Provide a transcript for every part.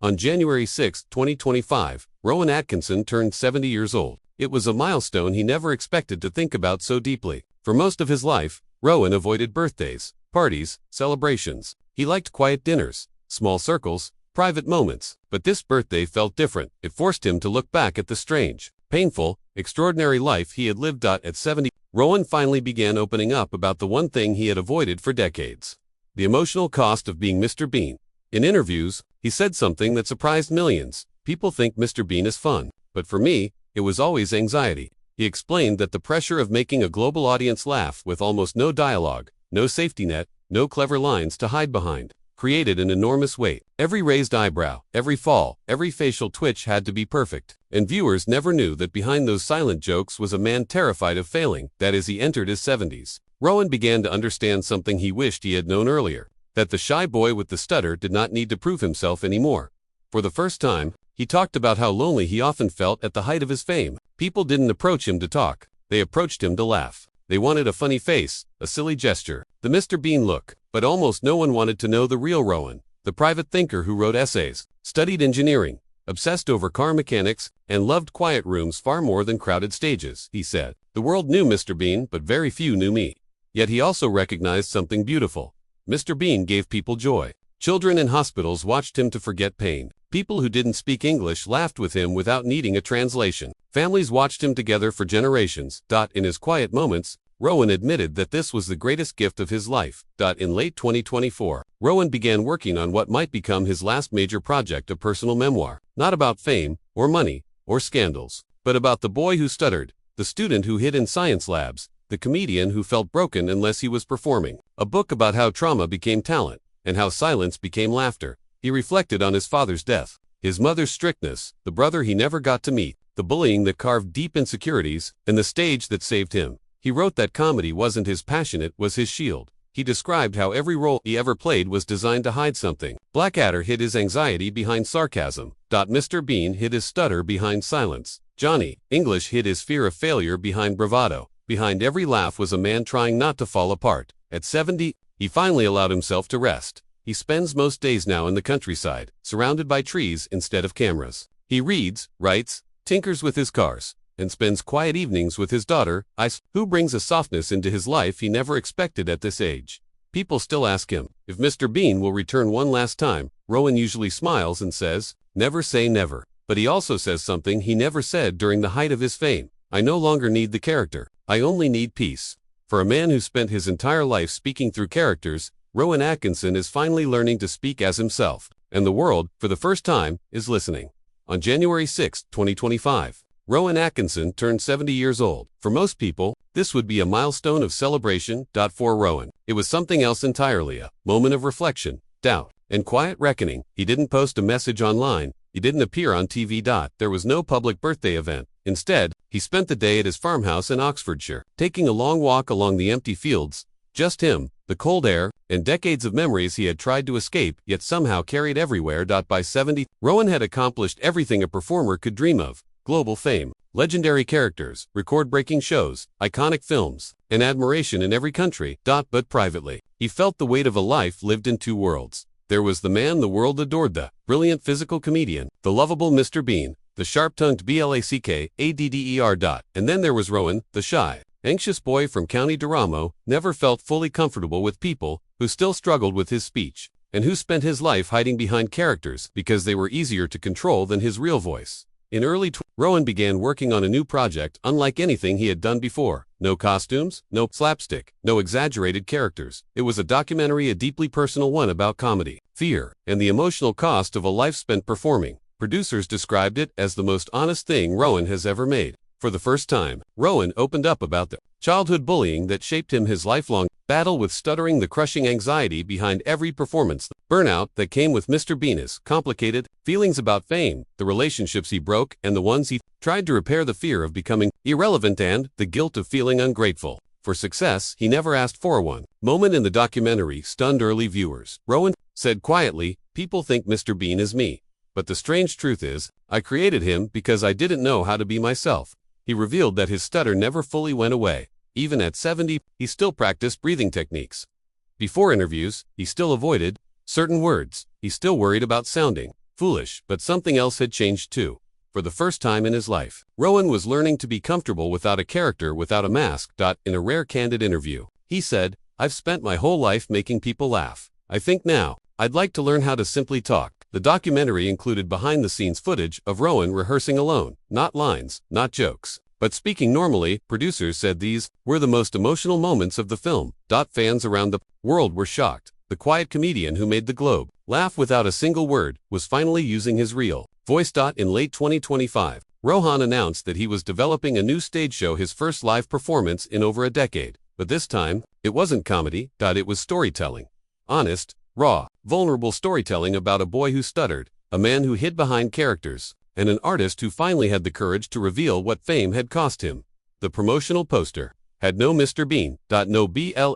On January 6, 2025, Rowan Atkinson turned 70 years old. It was a milestone he never expected to think about so deeply. For most of his life, Rowan avoided birthdays, parties, celebrations. He liked quiet dinners, small circles, private moments. But this birthday felt different. It forced him to look back at the strange, painful, extraordinary life he had lived. At 70, Rowan finally began opening up about the one thing he had avoided for decades: the emotional cost of being Mr. Bean. In interviews, he said something that surprised millions. "People think Mr. Bean is fun, but for me, it was always anxiety." He explained that the pressure of making a global audience laugh with almost no dialogue, no safety net, no clever lines to hide behind, created an enormous weight. Every raised eyebrow, every fall, every facial twitch had to be perfect. And viewers never knew that behind those silent jokes was a man terrified of failing. That as he entered his 70s, Rowan began to understand something he wished he had known earlier: that the shy boy with the stutter did not need to prove himself anymore. For the first time, he talked about how lonely he often felt at the height of his fame. People didn't approach him to talk, they approached him to laugh. They wanted a funny face, a silly gesture, the Mr. Bean look. But almost no one wanted to know the real Rowan, the private thinker who wrote essays, studied engineering, obsessed over car mechanics, and loved quiet rooms far more than crowded stages. He said, "The world knew Mr. Bean, but very few knew me." Yet he also recognized something beautiful. Mr. Bean gave people joy. Children in hospitals watched him to forget pain. People who didn't speak English laughed with him without needing a translation. Families watched him together for generations. In his quiet moments, Rowan admitted that this was the greatest gift of his life. In late 2024, Rowan began working on what might become his last major project, a personal memoir. Not about fame, or money, or scandals, but about the boy who stuttered, the student who hid in science labs, the comedian who felt broken unless he was performing. A book about how trauma became talent, and how silence became laughter. He reflected on his father's death, his mother's strictness, the brother he never got to meet, the bullying that carved deep insecurities, and the stage that saved him. He wrote that comedy wasn't his passion, it was his shield. He described how every role he ever played was designed to hide something. Blackadder hid his anxiety behind sarcasm. Mr. Bean hid his stutter behind silence. Johnny English hid his fear of failure behind bravado. Behind every laugh was a man trying not to fall apart. At 70, he finally allowed himself to rest. He spends most days now in the countryside, surrounded by trees instead of cameras. He reads, writes, tinkers with his cars, and spends quiet evenings with his daughter, Ice, who brings a softness into his life he never expected at this age. People still ask him if Mr. Bean will return one last time. Rowan usually smiles and says, "Never say never." But he also says something he never said during the height of his fame: "I no longer need the character. I only need peace." For a man who spent his entire life speaking through characters, Rowan Atkinson is finally learning to speak as himself, and the world, for the first time, is listening. On January 6, 2025, Rowan Atkinson turned 70 years old. For most people, this would be a milestone of celebration. For Rowan, it was something else entirely: a moment of reflection, doubt, and quiet reckoning. He didn't post a message online. He didn't appear on TV. There was no public birthday event. Instead, he spent the day at his farmhouse in Oxfordshire, taking a long walk along the empty fields. Just him, the cold air, and decades of memories he had tried to escape, yet somehow carried everywhere. By 70, Rowan had accomplished everything a performer could dream of: global fame, legendary characters, record-breaking shows, iconic films, and admiration in every country. But privately, he felt the weight of a life lived in two worlds. There was the man the world adored, the brilliant physical comedian, the lovable Mr. Bean, the sharp-tongued Blackadder. And then there was Rowan, the shy, anxious boy from County Durham, never felt fully comfortable with people, who still struggled with his speech, and who spent his life hiding behind characters because they were easier to control than his real voice. In early Rowan began working on a new project unlike anything he had done before. No costumes, no slapstick, no exaggerated characters. It was a documentary, a deeply personal one about comedy, fear, and the emotional cost of a life spent performing. Producers described it as the most honest thing Rowan has ever made. For the first time, Rowan opened up about the childhood bullying that shaped him, his lifelong battle with stuttering, the crushing anxiety behind every performance, the burnout that came with Mr. Bean, his complicated feelings about fame, the relationships he broke and the ones he tried to repair, the fear of becoming irrelevant, and the guilt of feeling ungrateful for success he never asked for. One moment in the documentary stunned early viewers. Rowan said quietly, "People think Mr. Bean is me. But the strange truth is, I created him because I didn't know how to be myself." He revealed that his stutter never fully went away. Even at 70, he still practiced breathing techniques. Before interviews, he still avoided certain words. He still worried about sounding foolish, but something else had changed too. For the first time in his life, Rowan was learning to be comfortable without a character, without a mask. In a rare candid interview, he said, "I've spent my whole life making people laugh. I think now, I'd like to learn how to simply talk." The documentary included behind-the-scenes footage of Rowan rehearsing alone, not lines, not jokes, but speaking normally. Producers said these were the most emotional moments of the film. Fans around the world were shocked. The quiet comedian who made the globe laugh without a single word was finally using his real voice. In late 2025, Rowan announced that he was developing a new stage show, his first live performance in over a decade. But this time, it wasn't comedy. It was storytelling. Honest, raw, vulnerable storytelling about a boy who stuttered, a man who hid behind characters, and an artist who finally had the courage to reveal what fame had cost him. The promotional poster had no Mr. Bean, no Blackadder,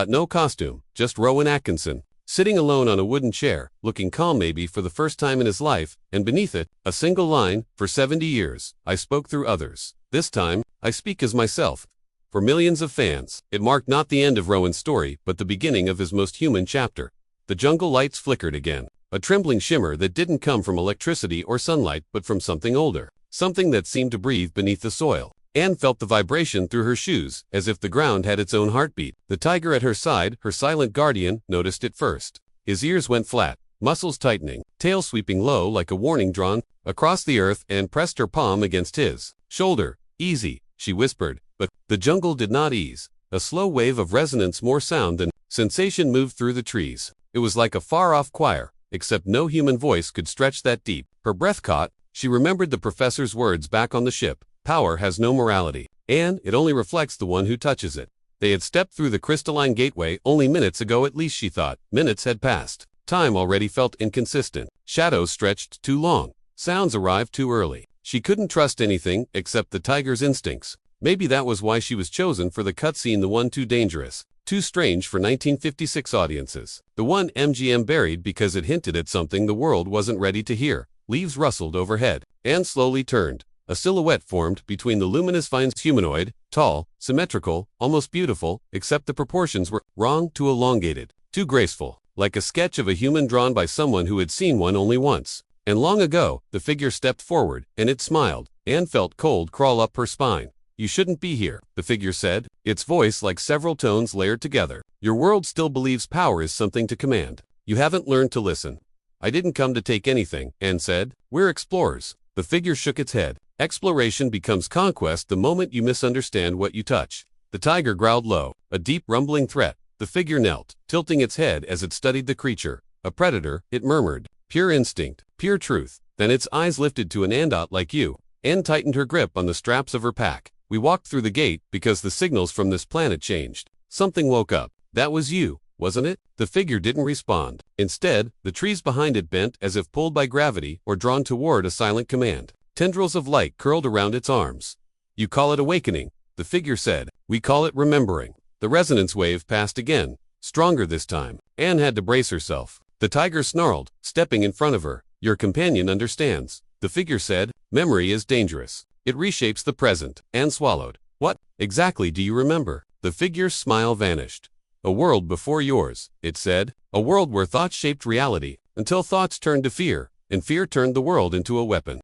no costume, just Rowan Atkinson, sitting alone on a wooden chair, looking calm maybe for the first time in his life, and beneath it, a single line, "For 70 years, I spoke through others. This time, I speak as myself." For millions of fans, it marked not the end of Rowan's story, but the beginning of his most human chapter. The jungle lights flickered again, a trembling shimmer that didn't come from electricity or sunlight, but from something older, something that seemed to breathe beneath the soil. Anne felt the vibration through her shoes, as if the ground had its own heartbeat. The tiger at her side, her silent guardian, noticed it first. His ears went flat, muscles tightening, tail sweeping low like a warning drawn across the earth, and pressed her palm against his shoulder. "Easy," she whispered, but the jungle did not ease. A slow wave of resonance, more sound than sensation, moved through the trees. It was like a far-off choir, except no human voice could stretch that deep. Her breath caught. She remembered the professor's words back on the ship. Power has no morality, and it only reflects the one who touches it. They had stepped through the crystalline gateway only minutes ago, at least she thought. Minutes had passed. Time already felt inconsistent. Shadows stretched too long. Sounds arrived too early. She couldn't trust anything except the tiger's instincts. Maybe that was why she was chosen for the cutscene, the one too dangerous, too strange for 1956 audiences. The one MGM buried because it hinted at something the world wasn't ready to hear. Leaves rustled overhead. Anne slowly turned. A silhouette formed between the luminous vines. Humanoid, tall, symmetrical, almost beautiful, except the proportions were wrong, too elongated, too graceful, like a sketch of a human drawn by someone who had seen one only once. And long ago, the figure stepped forward, and it smiled. Anne felt cold crawl up her spine. "You shouldn't be here," the figure said, its voice like several tones layered together. "Your world still believes power is something to command. You haven't learned to listen." "I didn't come to take anything," Anne said. "We're explorers." The figure shook its head. "Exploration becomes conquest the moment you misunderstand what you touch." The tiger growled low, a deep rumbling threat. The figure knelt, tilting its head as it studied the creature. "A predator," it murmured. "Pure instinct, pure truth." Then its eyes lifted to an andot like you. Anne tightened her grip on the straps of her pack. "We walked through the gate because the signals from this planet changed. Something woke up. That was you, wasn't it?" The figure didn't respond. Instead, the trees behind it bent as if pulled by gravity or drawn toward a silent command. Tendrils of light curled around its arms. "You call it awakening," the figure said. "We call it remembering." The resonance wave passed again, stronger this time. Anne had to brace herself. The tiger snarled, stepping in front of her. "Your companion understands," the figure said. "Memory is dangerous. It reshapes the present." Anne swallowed. "What exactly do you remember?" The figure's smile vanished. "A world before yours," it said. "A world where thoughts shaped reality, until thoughts turned to fear, and fear turned the world into a weapon."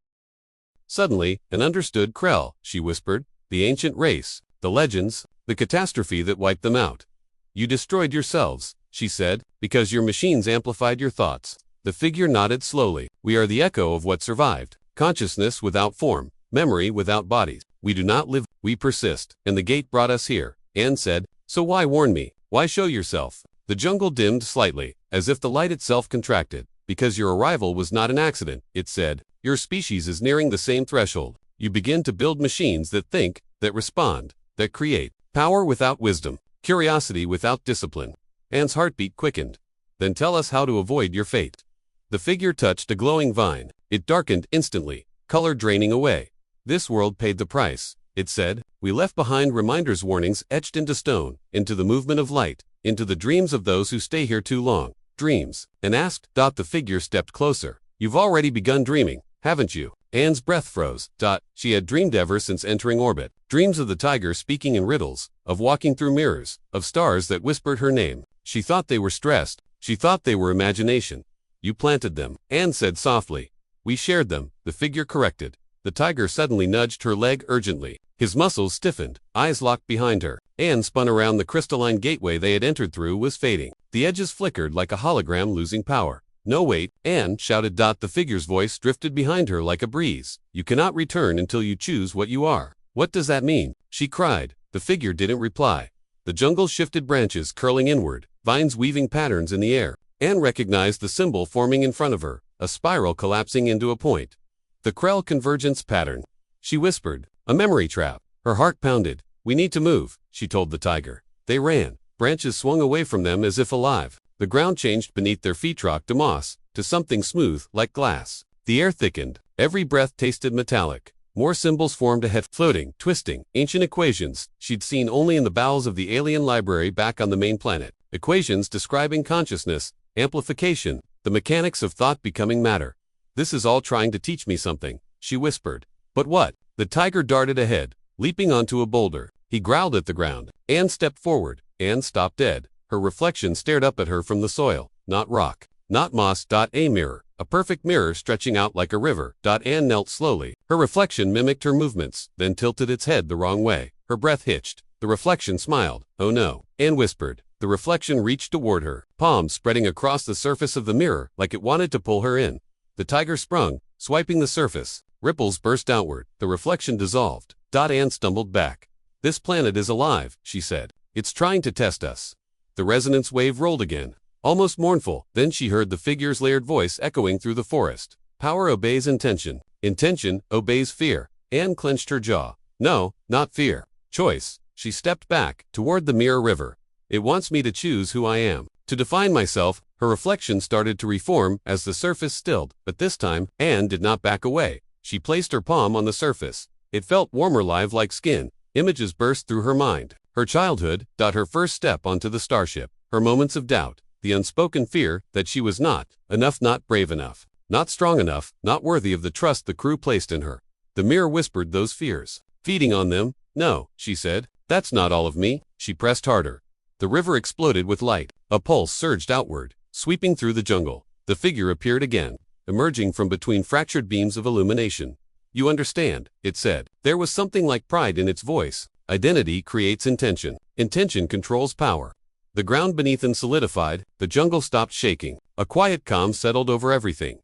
Suddenly, Anne understood. "Krell," she whispered. "The ancient race, the legends, the catastrophe that wiped them out. You destroyed yourselves," she said, "because your machines amplified your thoughts." The figure nodded slowly. "We are the echo of what survived. Consciousness without form, memory without bodies. We do not live, we persist. And the gate brought us here," Anne said. "So why warn me? Why show yourself?" The jungle dimmed slightly, as if the light itself contracted. "Because your arrival was not an accident," it said. "Your species is nearing the same threshold. You begin to build machines that think, that respond, that create. Power without wisdom, curiosity without discipline." Anne's heartbeat quickened. "Then tell us how to avoid your fate." The figure touched a glowing vine. It darkened instantly, color draining away. "This world paid the price," it said. "We left behind reminders, warnings etched into stone, into the movement of light, into the dreams of those who stay here too long." "Dreams?" Anne asked. The figure stepped closer. "You've already begun dreaming, haven't you?" Anne's breath froze. She had dreamed ever since entering orbit. Dreams of the tiger speaking in riddles, of walking through mirrors, of stars that whispered her name. She thought they were stressed. She thought they were imagination. You planted them. Anne said softly. We shared them, the figure corrected. The tiger suddenly nudged her leg urgently. His muscles stiffened, eyes locked behind her. Anne spun around. The crystalline gateway they had entered through was fading. The edges flickered like a hologram losing power. No, wait, Anne shouted. The figure's voice drifted behind her like a breeze. You cannot return until you choose what you are. What does that mean? She cried. The figure didn't reply. The jungle shifted, branches curling inward, vines weaving patterns in the air. Anne recognized the symbol forming in front of her, a spiral collapsing into a point. The Krell convergence pattern. She whispered. A memory trap. Her heart pounded. We need to move, she told the tiger. They ran. Branches swung away from them as if alive. The ground changed beneath their feet, rock to moss, to something smooth, like glass. The air thickened. Every breath tasted metallic. More symbols formed ahead, floating, twisting, ancient equations she'd seen only in the bowels of the alien library back on the main planet. Equations describing consciousness, amplification, the mechanics of thought becoming matter. This is all trying to teach me something, she whispered. But what? The tiger darted ahead, leaping onto a boulder. He growled at the ground. Anne stepped forward. Anne stopped dead. Her reflection stared up at her from the soil. Not rock, not moss. A mirror. A perfect mirror stretching out like a river. Anne knelt slowly. Her reflection mimicked her movements, then tilted its head the wrong way. Her breath hitched. The reflection smiled. Oh no, Anne whispered. The reflection reached toward her, palms spreading across the surface of the mirror like it wanted to pull her in. The tiger sprung, swiping the surface. Ripples burst outward. The reflection dissolved. Anne stumbled back. This planet is alive, she said. It's trying to test us. The resonance wave rolled again, almost mournful. Then she heard the figure's layered voice echoing through the forest. Power obeys intention. Intention obeys fear. Anne clenched her jaw. No, not fear. Choice. She stepped back, toward the mirror river. It wants me to choose who I am. To define myself. Her reflection started to reform as the surface stilled, but this time, Anne did not back away. She placed her palm on the surface. It felt warmer, live like skin. Images burst through her mind. Her childhood. Her first step onto the starship. Her moments of doubt. The unspoken fear that she was not enough, not brave enough, not strong enough, not worthy of the trust the crew placed in her. The mirror whispered those fears. Feeding on them? No, she said. That's not all of me. She pressed harder. The river exploded with light. A pulse surged outward, sweeping through the jungle. The figure appeared again, emerging from between fractured beams of illumination. You understand, it said. There was something like pride in its voice. Identity creates intention. Intention controls power. The ground beneath them solidified. The jungle stopped shaking. A quiet calm settled over everything.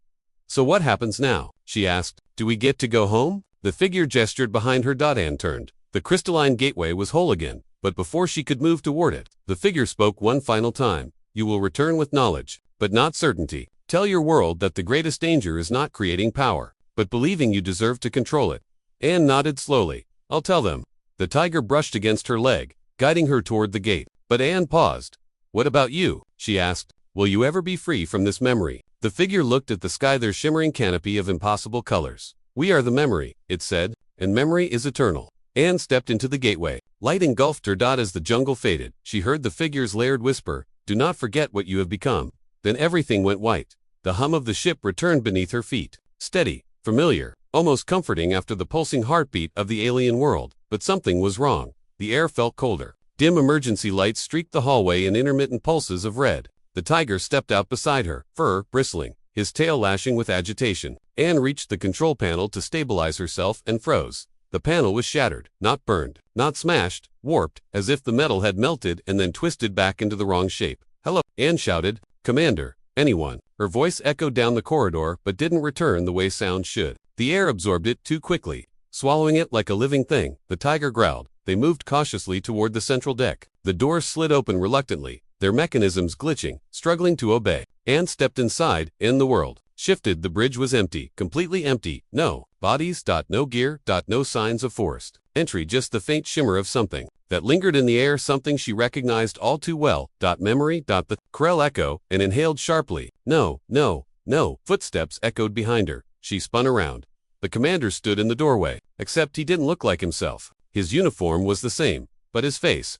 So what happens now? She asked. Do we get to go home? The figure gestured behind her. Anne turned. The crystalline gateway was whole again, but before she could move toward it, the figure spoke one final time. You will return with knowledge, but not certainty. Tell your world that the greatest danger is not creating power, but believing you deserve to control it. Anne nodded slowly. I'll tell them. The tiger brushed against her leg, guiding her toward the gate. But Anne paused. What about you? She asked. Will you ever be free from this memory? The figure looked at the sky, their shimmering canopy of impossible colors. We are the memory, it said, and memory is eternal. Anne stepped into the gateway. Light engulfed her. As the jungle faded, she heard the figure's layered whisper, do not forget what you have become. Then everything went white. The hum of the ship returned beneath her feet. Steady, familiar, almost comforting after the pulsing heartbeat of the alien world. But something was wrong. The air felt colder. Dim emergency lights streaked the hallway in intermittent pulses of red. The tiger stepped out beside her, fur bristling, his tail lashing with agitation. Anne reached the control panel to stabilize herself and froze. The panel was shattered, not burned, not smashed, warped, as if the metal had melted and then twisted back into the wrong shape. Hello, Anne shouted. Commander, anyone. Her voice echoed down the corridor but didn't return the way sound should. The air absorbed it too quickly, swallowing it like a living thing. The tiger growled. They moved cautiously toward the central deck. The doors slid open reluctantly, their mechanisms glitching, struggling to obey. Anne stepped inside. In the world shifted. The bridge was empty, completely empty. No bodies. No gear. No signs of forced entry. Just the faint shimmer of something that lingered in the air, something she recognized all too well. Memory. The Krell echo and inhaled sharply. No, no, no. Footsteps echoed behind her. She spun around. The commander stood in the doorway, except he didn't look like himself. His uniform was the same, but his face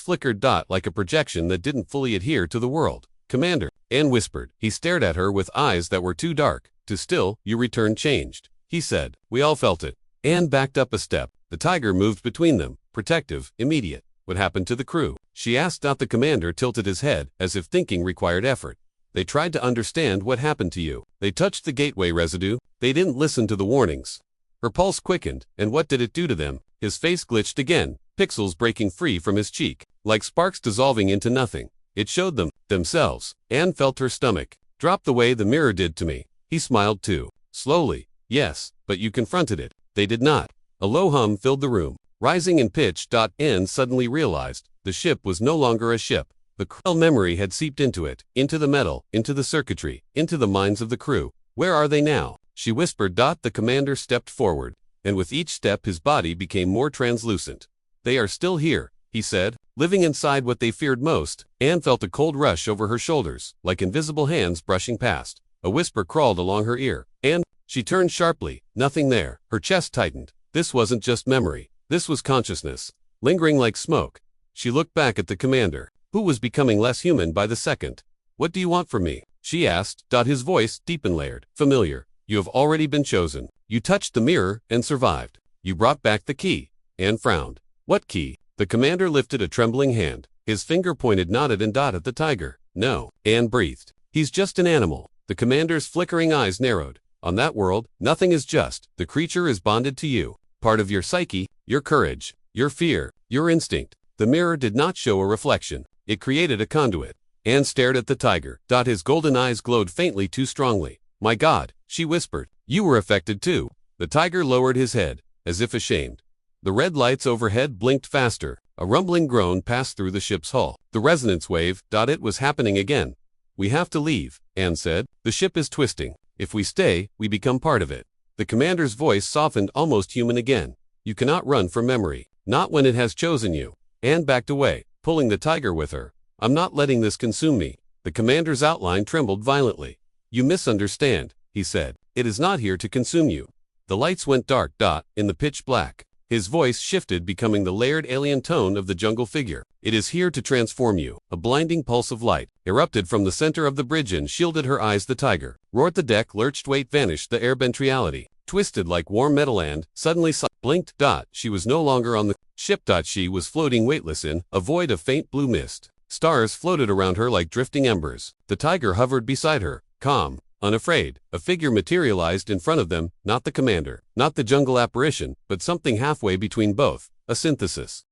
flickered. Like a projection that didn't fully adhere to the world. Commander, Anne whispered. He stared at her with eyes that were too dark to still. You returned changed, he said. We all felt it. Anne backed up a step. The tiger moved between them, protective, immediate. What happened to the crew? She asked. The commander tilted his head, as if thinking required effort. They tried to understand what happened to you. They touched the gateway residue. They didn't listen to the warnings. Her pulse quickened, and what did it do to them? His face glitched again, pixels breaking free from his cheek, like sparks dissolving into nothing. It showed them, themselves. Anne felt her stomach drop the way the mirror did to me. He smiled too. Slowly. Yes, but you confronted it. They did not. A low hum filled the room, rising in pitch. Anne suddenly realized the ship was no longer a ship. The cruel memory had seeped into it, into the metal, into the circuitry, into the minds of the crew. Where are they now? She whispered. The commander stepped forward, and with each step his body became more translucent. They are still here, he said, living inside what they feared most. Anne felt a cold rush over her shoulders, like invisible hands brushing past. A whisper crawled along her ear. Anne, she turned sharply. Nothing there. Her chest tightened. This wasn't just memory. This was consciousness, lingering like smoke. She looked back at the commander, who was becoming less human by the second. What do you want from me? She asked. His voice, deep and layered, familiar. You have already been chosen. You touched the mirror and survived. You brought back the key. Anne frowned. What key? The commander lifted a trembling hand. His finger pointed nodded and at the tiger. No, Anne breathed. He's just an animal. The commander's flickering eyes narrowed. On that world, nothing is just. The creature is bonded to you. Part of your psyche, your courage, your fear, your instinct. The mirror did not show a reflection. It created a conduit. Anne stared at the tiger. His golden eyes glowed faintly too strongly. My God, she whispered. You were affected too. The tiger lowered his head, as if ashamed. The red lights overhead blinked faster. A rumbling groan passed through the ship's hull. The resonance wave. It was happening again. We have to leave, Anne said. The ship is twisting. If we stay, we become part of it. The commander's voice softened, almost human again. You cannot run from memory. Not when it has chosen you. Anne backed away, pulling the tiger with her. I'm not letting this consume me. The commander's outline trembled violently. You misunderstand, he said. It is not here to consume you. The lights went dark. In the pitch black. His voice shifted, becoming the layered alien tone of the jungle figure. It is here to transform you. A blinding pulse of light erupted from the center of the bridge and shielded her eyes. The tiger roared. The deck lurched, weight vanished. The air bent, reality twisted like warm metal and suddenly blinked. She was no longer on the ship. She was floating weightless in a void of faint blue mist. Stars floated around her like drifting embers. The tiger hovered beside her, calm, unafraid. A figure materialized in front of them, not the commander, not the jungle apparition, but something halfway between both, a synthesis.